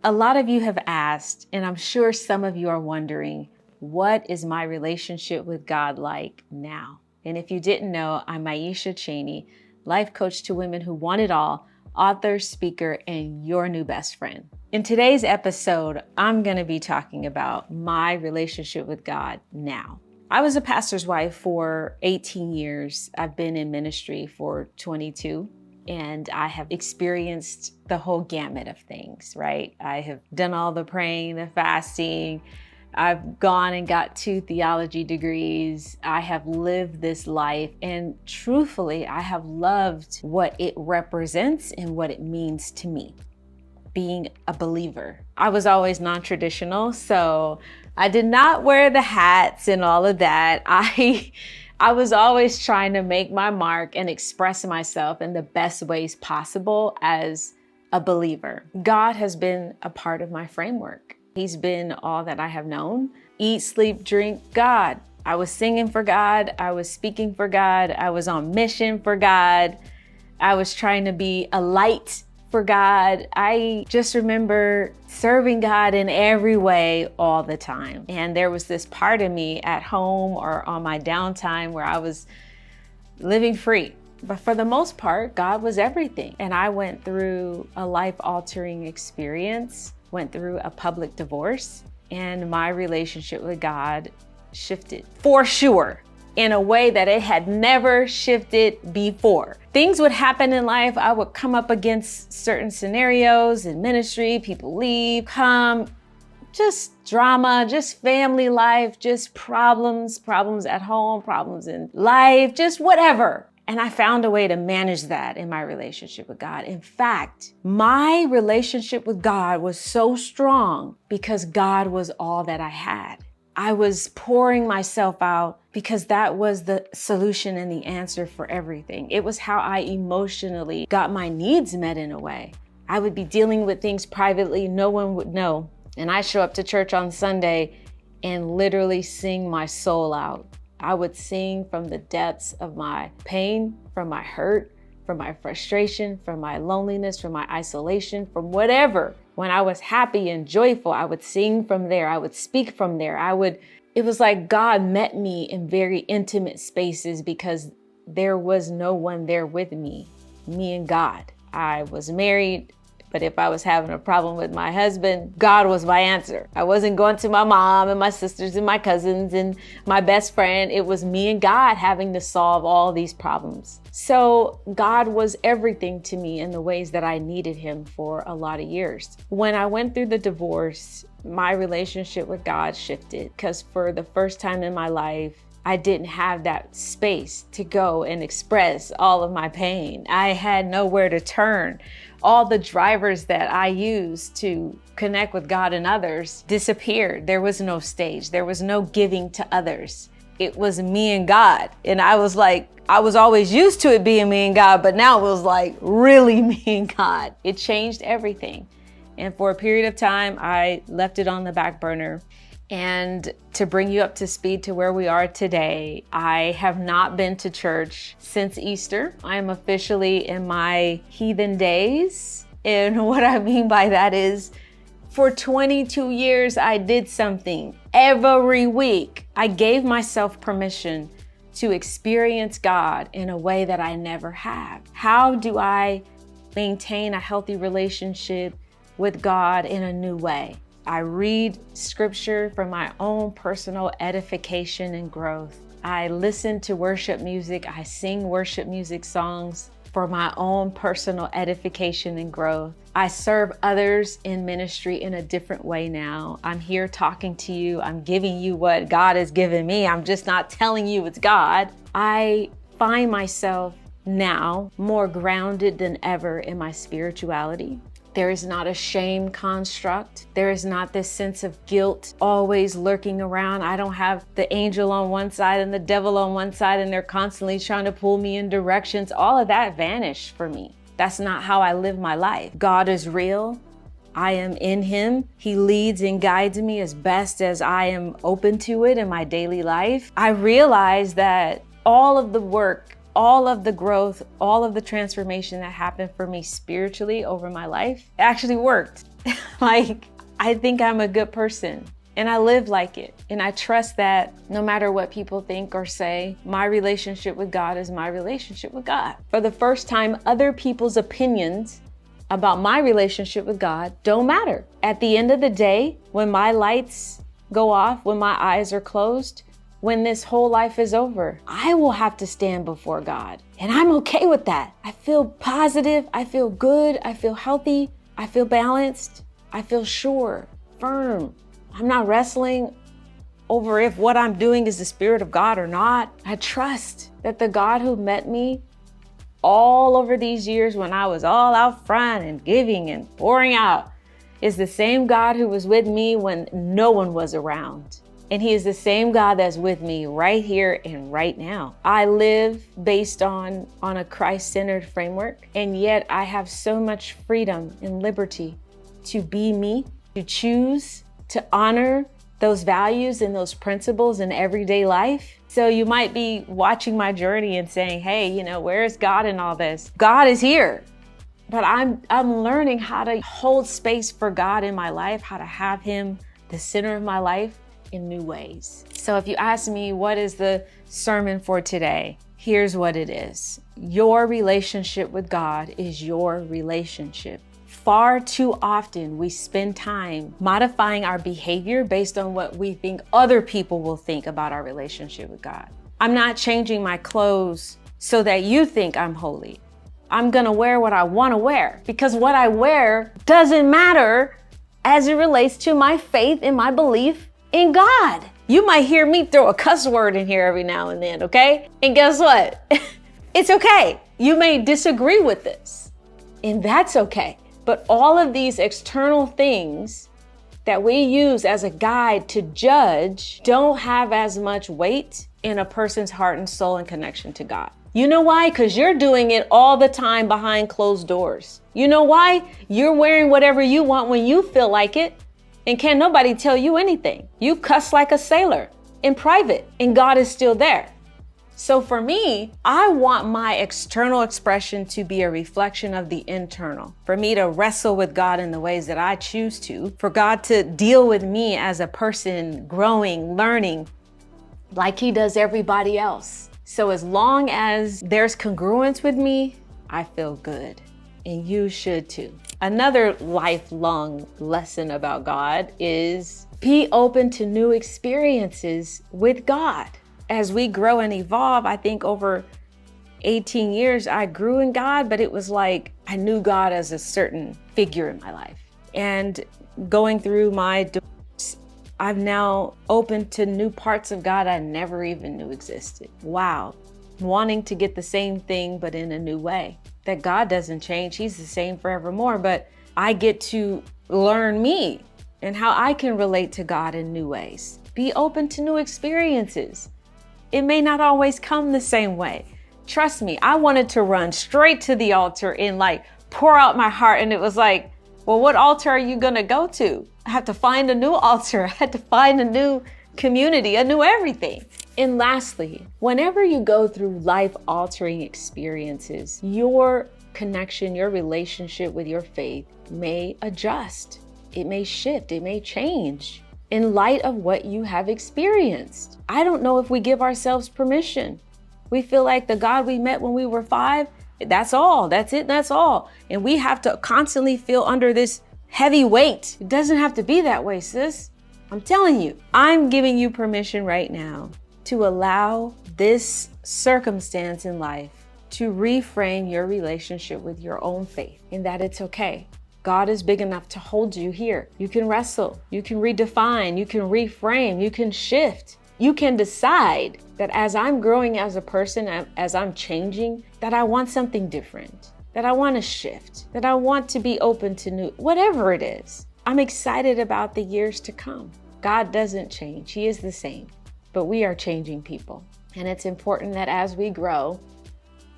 A lot of you have asked, and I'm sure some of you are wondering, what is my relationship with God like now? And if you didn't know, I'm Myesha Chaney, life coach to women who want it all, author, speaker, and your new best friend. In today's episode, I'm going to be talking about my relationship with God now. I was a pastor's wife for 18 years. I've been in ministry for 22. And I have experienced the whole gamut of things, right? I have done all the praying, the fasting. I've gone and got 2 theology degrees. I have lived this life, and truthfully, I have loved what it represents and what it means to me, being a believer. I was always non-traditional, so I did not wear the hats and all of that. I was always trying to make my mark and express myself in the best ways possible as a believer. God has been a part of my framework. He's been all that I have known. Eat, sleep, drink, God. I was singing for God. I was speaking for God. I was on mission for God. I was trying to be a light for God. I just remember serving God in every way all the time. And there was this part of me at home or on my downtime where I was living free. But for the most part, God was everything. And I went through a life-altering experience, went through a public divorce, and my relationship with God shifted for sure, in a way that it had never shifted before. Things would happen in life. I would come up against certain scenarios in ministry, people leave, come, just drama, just family life, just problems at home, problems in life, just whatever. And I found a way to manage that in my relationship with God. In fact, my relationship with God was so strong because God was all that I had. I was pouring myself out because that was the solution and the answer for everything. It was how I emotionally got my needs met in a way. I would be dealing with things privately, no one would know. And I show up to church on Sunday and literally sing my soul out. I would sing from the depths of my pain, from my hurt, from my frustration, from my loneliness, from my isolation, from whatever. When I was happy and joyful, I would sing from there. I would speak from there. It was like God met me in very intimate spaces because there was no one there with me and God. I was married, but if I was having a problem with my husband, God was my answer. I wasn't going to my mom and my sisters and my cousins and my best friend. It was me and God having to solve all these problems. So God was everything to me in the ways that I needed him for a lot of years. When I went through the divorce, my relationship with God shifted because for the first time in my life, I didn't have that space to go and express all of my pain. I had nowhere to turn. All the drivers that I used to connect with God and others disappeared. There was no stage. There was no giving to others. It was me and God. And I was always used to it being me and God, but now it was like really me and God. It changed everything. And for a period of time, I left it on the back burner. And to bring you up to speed to where we are today, I have not been to church since Easter. I am officially in my heathen days. And what I mean by that is for 22 years, I did something every week. I gave myself permission to experience God in a way that I never have. How do I maintain a healthy relationship with God in a new way? I read scripture for my own personal edification and growth. I listen to worship music. I sing worship music songs for my own personal edification and growth. I serve others in ministry in a different way now. I'm here talking to you. I'm giving you what God has given me. I'm just not telling you it's God. I find myself now more grounded than ever in my spirituality. There is not a shame construct. There is not this sense of guilt always lurking around. I don't have the angel on one side and the devil on one side, and they're constantly trying to pull me in directions. All of that vanished for me. That's not how I live my life. God is real. I am in him. He leads and guides me as best as I am open to it in my daily life. I realize that all of the work, all of the growth, all of the transformation that happened for me spiritually over my life actually worked. Like, I think I'm a good person and I live like it. And I trust that no matter what people think or say, my relationship with God is my relationship with God. For the first time, other people's opinions about my relationship with God don't matter. At the end of the day, when my lights go off, when my eyes are closed, when this whole life is over, I will have to stand before God. And I'm okay with that. I feel positive, I feel good, I feel healthy, I feel balanced, I feel sure, firm. I'm not wrestling over if what I'm doing is the Spirit of God or not. I trust that the God who met me all over these years when I was all out front and giving and pouring out is the same God who was with me when no one was around. And he is the same God that's with me right here and right now. I live based on a Christ-centered framework, and yet I have so much freedom and liberty to be me, to choose, to honor those values and those principles in everyday life. So you might be watching my journey and saying, hey, where is God in all this? God is here. But I'm learning how to hold space for God in my life, how to have him the center of my life in new ways. So if you ask me, what is the sermon for today? Here's what it is. Your relationship with God is your relationship. Far too often we spend time modifying our behavior based on what we think other people will think about our relationship with God. I'm not changing my clothes so that you think I'm holy. I'm gonna wear what I wanna wear because what I wear doesn't matter as it relates to my faith and my belief in God. You might hear me throw a cuss word in here every now and then, okay? And guess what? It's okay. You may disagree with this, and that's okay. But all of these external things that we use as a guide to judge don't have as much weight in a person's heart and soul and connection to God. You know why? Because you're doing it all the time behind closed doors. You know why? You're wearing whatever you want when you feel like it, and can't nobody tell you anything. You cuss like a sailor in private, and God is still there. So for me, I want my external expression to be a reflection of the internal. For me to wrestle with God in the ways that I choose to, for God to deal with me as a person growing, learning, like he does everybody else. So as long as there's congruence with me, I feel good, and you should too. Another lifelong lesson about God is be open to new experiences with God. As we grow and evolve, I think over 18 years, I grew in God, but it was like I knew God as a certain figure in my life. And going through my divorce, I've now opened to new parts of God I never even knew existed. Wow. Wanting to get the same thing, but in a new way. That God doesn't change. He's the same forevermore, but I get to learn me and how I can relate to God in new ways. Be open to new experiences. It may not always come the same way. Trust me, I wanted to run straight to the altar and pour out my heart. And it was like, well, what altar are you gonna go to? I have to find a new altar. I had to find a new community, a new everything. And lastly, whenever you go through life-altering experiences, your connection, your relationship with your faith may adjust. It may shift, it may change in light of what you have experienced. I don't know if we give ourselves permission. We feel like the God we met when we were 5, that's all, that's it, that's all. And we have to constantly feel under this heavy weight. It doesn't have to be that way, sis. I'm telling you, I'm giving you permission right now to allow this circumstance in life to reframe your relationship with your own faith, and that it's okay. God is big enough to hold you here. You can wrestle, you can redefine, you can reframe, you can shift. You can decide that as I'm growing as a person, as I'm changing, that I want something different, that I want to shift, that I want to be open to new, whatever it is. I'm excited about the years to come. God doesn't change. He is the same, but we are changing people. And it's important that as we grow,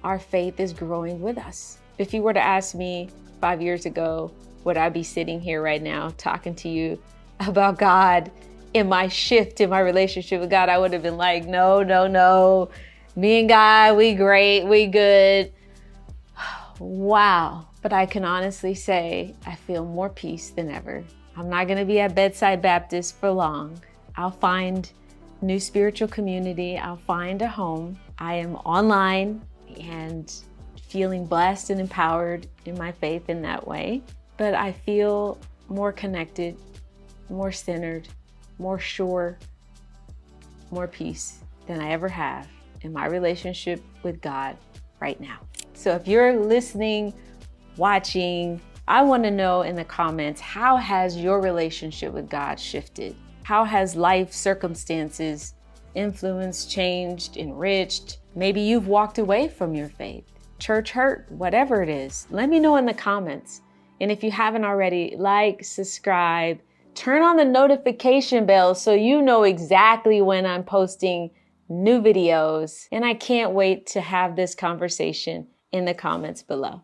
our faith is growing with us. If you were to ask me 5 years ago, would I be sitting here right now talking to you about God in my shift in my relationship with God? I would have been like, no. Me and God, we great, we good. Wow. But I can honestly say I feel more peace than ever. I'm not going to be at Bedside Baptist for long. I'll find new spiritual community. I'll find a home. I am online and feeling blessed and empowered in my faith in that way. But I feel more connected, more centered, more sure, more peace than I ever have in my relationship with God right now. So if you're listening, watching, I want to know in the comments, how has your relationship with God shifted? How has life circumstances influenced, changed, enriched? Maybe you've walked away from your faith, church hurt, whatever it is. Let me know in the comments. And if you haven't already, like, subscribe, turn on the notification bell so you know exactly when I'm posting new videos. And I can't wait to have this conversation in the comments below.